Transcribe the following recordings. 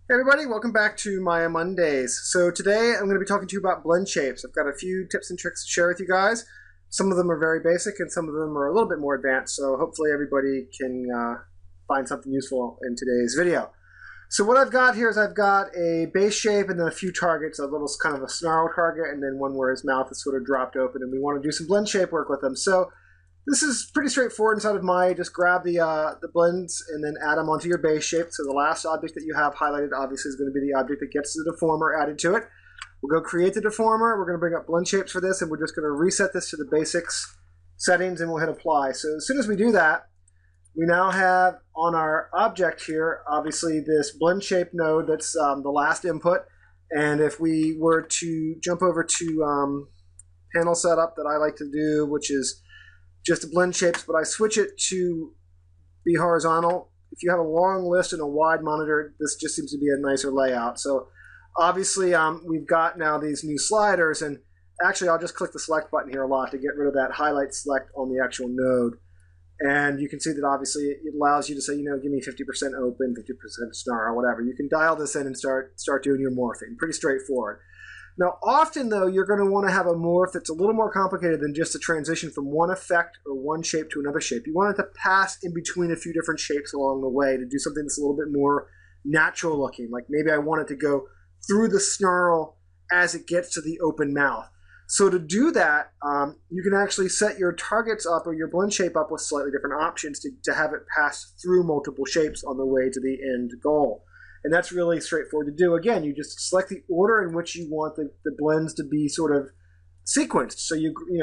Hey everybody, welcome back to Maya Mondays. So today I'm going to be talking to you about blend shapes. I've got a few tips and tricks to share with you guys. Some of them are very basic and some of them are a little bit more advanced, so hopefully everybody can find something useful in today's video. So what I've got here is I've got a base shape and then a few targets, a little kind of a snarl target and then one where his mouth is sort of dropped open, and we want to do some blend shape work with them. So this is pretty straightforward inside of Maya. Just grab the blends and then add them onto your base shape. So the last object that you have highlighted obviously is going to be the object that gets the deformer added to it. We'll go create the deformer. We're going to bring up blend shapes for this, and we're just going to reset this to the basics settings, and we'll hit apply. So as soon as we do that, we now have on our object here, obviously, this blend shape node that's the last input. And if we were to jump over to panel setup that I like to do, which is just blend shapes, but I switch it to be horizontal. If you have a long list and a wide monitor, this just seems to be a nicer layout. So obviously we've got now these new sliders, and actually I'll just click the select button here a lot to get rid of that highlight select on the actual node. And you can see that obviously it allows you to say, give me 50% open, 50% snarl, whatever. You can dial this in and start doing your morphing. Pretty straightforward. Now, often, though, you're going to want to have a morph that's a little more complicated than just a transition from one effect or one shape to another shape. You want it to pass in between a few different shapes along the way to do something that's a little bit more natural looking. Like maybe I want it to go through the snarl as it gets to the open mouth. So to do that, you can actually set your targets up or your blend shape up with slightly different options to have it pass through multiple shapes on the way to the end goal. And that's really straightforward to do. Again, you just select the order in which you want the blends to be sort of sequenced. So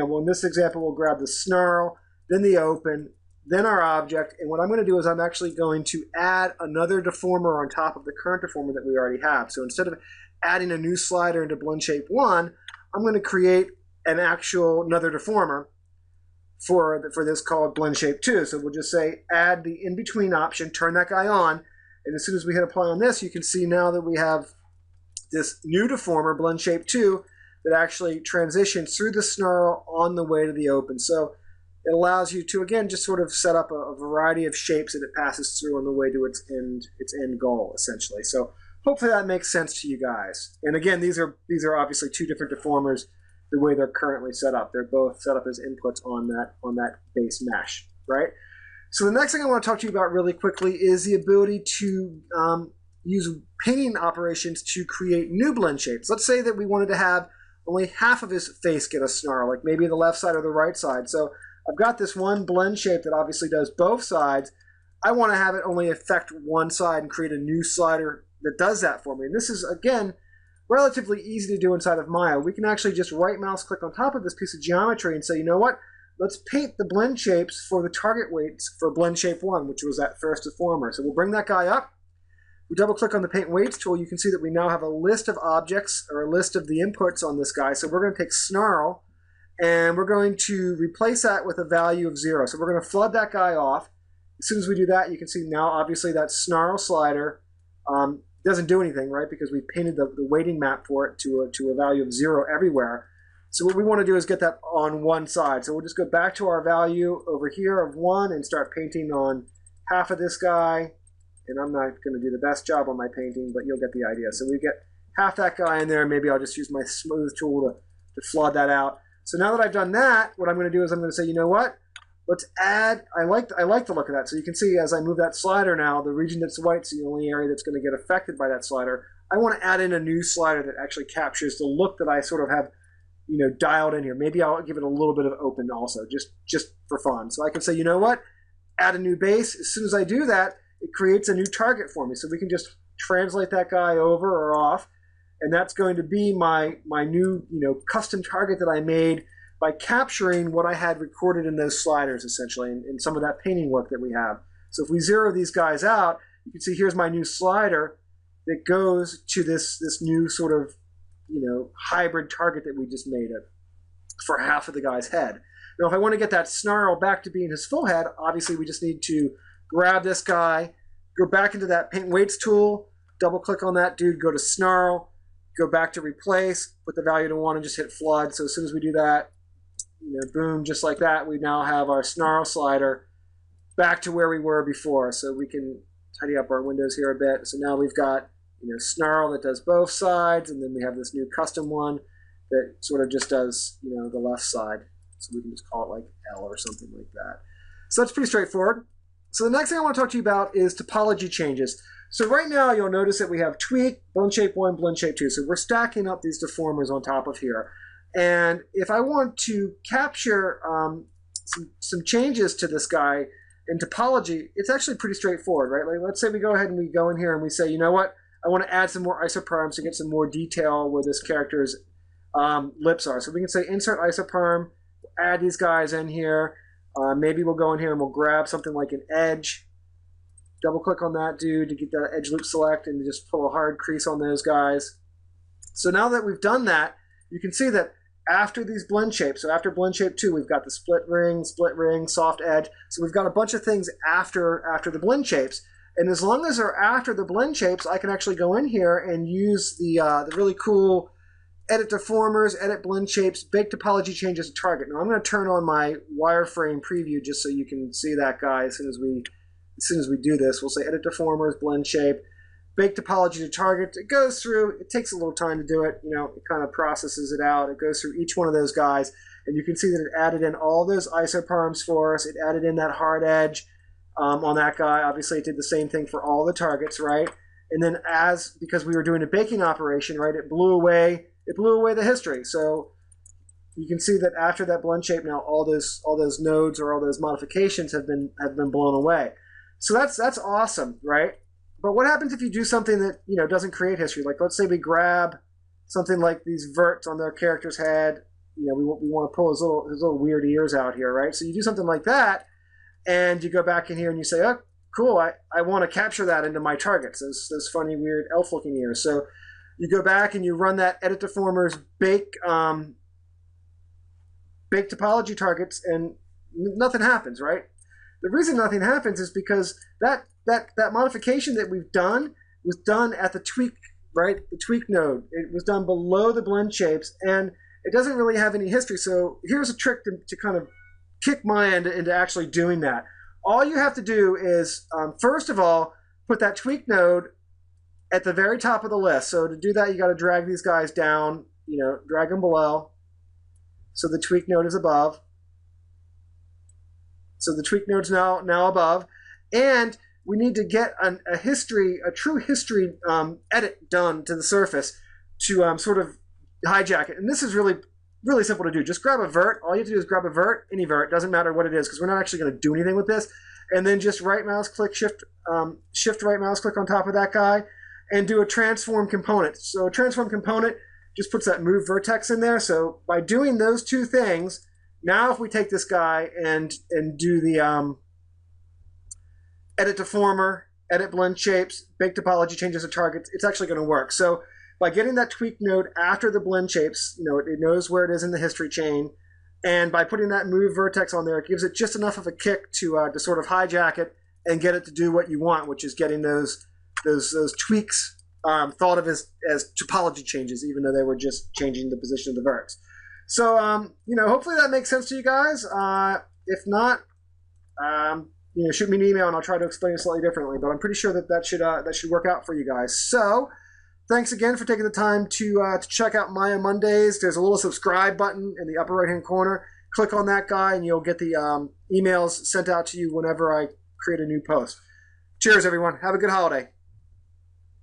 well, in this example, we'll grab the snarl, then the open, then our object. And what I'm going to do is I'm actually going to add another deformer on top of the current deformer that we already have. So instead of adding a new slider into blend shape 1, I'm going to create another deformer for this called blend shape 2. So we'll just say add the in-between option, turn that guy on. And as soon as we hit apply on this, you can see now that we have this new deformer, blend shape 2, that actually transitions through the snarl on the way to the open. So it allows you to, again, just sort of set up a variety of shapes that it passes through on the way to its end goal, essentially. So hopefully that makes sense to you guys. And again, these are obviously two different deformers the way they're currently set up. They're both set up as inputs on that base mesh, right? So the next thing I want to talk to you about really quickly is the ability to use painting operations to create new blend shapes. Let's say that we wanted to have only half of his face get a snarl, like maybe the left side or the right side. So I've got this one blend shape that obviously does both sides. I want to have it only affect one side and create a new slider that does that for me. And this is, again, relatively easy to do inside of Maya. We can actually just right mouse click on top of this piece of geometry and say, you know what? Let's paint the blend shapes for the target weights for blend shape 1, which was that first deformer. So we'll bring that guy up. We double click on the paint weights tool. You can see that we now have a list of objects or a list of the inputs on this guy. So we're going to take snarl and we're going to replace that with a value of 0. So we're going to flood that guy off. As soon as we do that, you can see now obviously that snarl slider doesn't do anything, right? Because we painted the weighting map for it to a value of 0 everywhere. So what we want to do is get that on one side. So we'll just go back to our value over here of 1 and start painting on half of this guy. And I'm not going to do the best job on my painting, but you'll get the idea. So we get half that guy in there. Maybe I'll just use my smooth tool to flood that out. So now that I've done that, what I'm going to do is I'm going to say, you know what? Let's add, I like the look of that. So you can see as I move that slider now, the region that's white is the only area that's going to get affected by that slider. I want to add in a new slider that actually captures the look that I sort of have dialed in here. Maybe I'll give it a little bit of open also, just for fun. So I can say, you know what? Add a new base. As soon as I do that, it creates a new target for me. So we can just translate that guy over or off, and that's going to be my new custom target that I made by capturing what I had recorded in those sliders, essentially, in some of that painting work that we have. So if we zero these guys out, you can see here's my new slider that goes to this new sort of hybrid target that we just made it for half of the guy's head. Now, if I want to get that snarl back to being his full head, obviously we just need to grab this guy, go back into that paint weights tool, double click on that dude, go to snarl, go back to replace, put the value to 1 and just hit flood. So as soon as we do that, boom, just like that, we now have our snarl slider back to where we were before. So we can tidy up our windows here a bit. So now we've got snarl that does both sides, and then we have this new custom one that sort of just does, the left side. So we can just call it like L or something like that. So that's pretty straightforward. So the next thing I want to talk to you about is topology changes. So right now you'll notice that we have tweak, blend shape 1, blend shape 2. So we're stacking up these deformers on top of here. And if I want to capture some changes to this guy in topology, it's actually pretty straightforward, right? Like, let's say we go ahead and we go in here and we say, you know what? I want to add some more isoperms to get some more detail where this character's lips are. So we can say insert isoperm, add these guys in here. Maybe we'll go in here and we'll grab something like an edge. Double click on that dude to get that edge loop select and just pull a hard crease on those guys. So now that we've done that, you can see that after these blend shapes, so after blend shape 2, we've got the split ring, soft edge. So we've got a bunch of things after the blend shapes. And as long as they're after the blend shapes, I can actually go in here and use the really cool edit deformers, edit blend shapes, bake topology changes to target. Now I'm going to turn on my wireframe preview just so you can see that guy as soon as we do this. We'll say edit deformers, blend shape, bake topology to target. It goes through, it takes a little time to do it, it kind of processes it out. It goes through each one of those guys, and you can see that it added in all those isoperms for us. It added in that hard edge on that guy. Obviously it did the same thing for all the targets, right? And then because we were doing a baking operation, right, it blew away the history. So you can see that after that blend shape, now all those nodes or all those modifications have been blown away. So that's awesome, right? But what happens if you do something that doesn't create history? Like let's say we grab something like these verts on their character's head. We want to pull his little weird ears out here, right? So you do something like that, and you go back in here and you say, oh, cool, I want to capture that into my targets, those funny, weird elf-looking ears. So you go back and you run that edit deformers, bake topology targets, and nothing happens, right? The reason nothing happens is because that modification that we've done was done at the tweak, right? The tweak node. It was done below the blend shapes, and it doesn't really have any history. So here's a trick to kind of kick my end into actually doing that. All you have to do is, first of all, put that tweak node at the very top of the list. So to do that, you got to drag these guys down, drag them below. So the tweak node is above. So the tweak node's now above. And we need to get a true history edit done to the surface to sort of hijack it. And this is really, really simple to do. Just grab a vert. All you have to do is grab a vert, any vert, doesn't matter what it is, because we're not actually going to do anything with this. And then just right mouse click, shift right mouse click on top of that guy, and do a transform component. So a transform component just puts that move vertex in there. So by doing those two things, now if we take this guy and do the edit deformer, edit blend shapes, bake topology changes to targets, it's actually going to work. So by getting that tweak node after the blend shapes, it knows where it is in the history chain, and by putting that move vertex on there, it gives it just enough of a kick to sort of hijack it and get it to do what you want, which is getting those tweaks thought of as topology changes, even though they were just changing the position of the verts. So hopefully that makes sense to you guys. If not, shoot me an email and I'll try to explain it slightly differently. But I'm pretty sure that should work out for you guys. So thanks again for taking the time to check out Maya Mondays. There's a little subscribe button in the upper right-hand corner. Click on that guy and you'll get the emails sent out to you whenever I create a new post. Cheers, everyone. Have a good holiday.